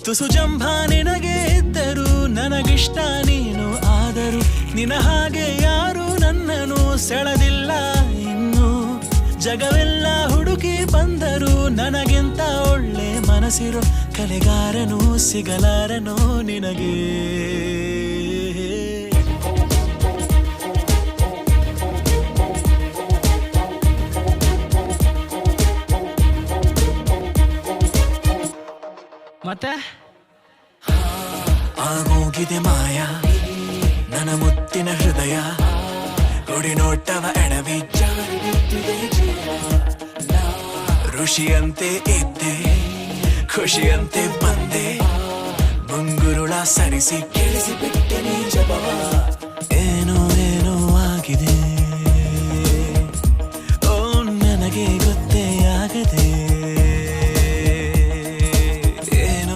ತುಸು ಜಂಭ ನಿನಗೆ ಇದ್ದರು ನನಗಿಷ್ಟ ನೀನು ಆದರೂ ನಿನ ಹಾಗೆ ಯಾರು ನನ್ನನ್ನು ಸೆಳೆದಿಲ್ಲ ಇನ್ನು ಜಗವೆಲ್ಲ ಹುಡುಕಿ ಬಂದರು ನನಗಿಂತ ಒಳ್ಳೆ ಮನಸ್ಸಿರೋ ಕಲೆಗಾರನು ಸಿಗಲಾರನು ನಿನಗೆ ಮತ್ತೆ ಆಗೋಗಿದೆ ಮಾಯ ನನ್ನ ಮುತ್ತಿನ ಹೃದಯ ಗುಡಿ ನೋಟವ ಎಡವಿ ಋಷಿಯಂತೆ ಇದ್ದೆ ಖುಷಿಯಂತೆ ಬಂದೆ ಮುಂಗುರುಳ ಸರಿಸಿ ಕೇಳಿಸಿ ಬಿಟ್ಟೆ ನೀ ಜಪವ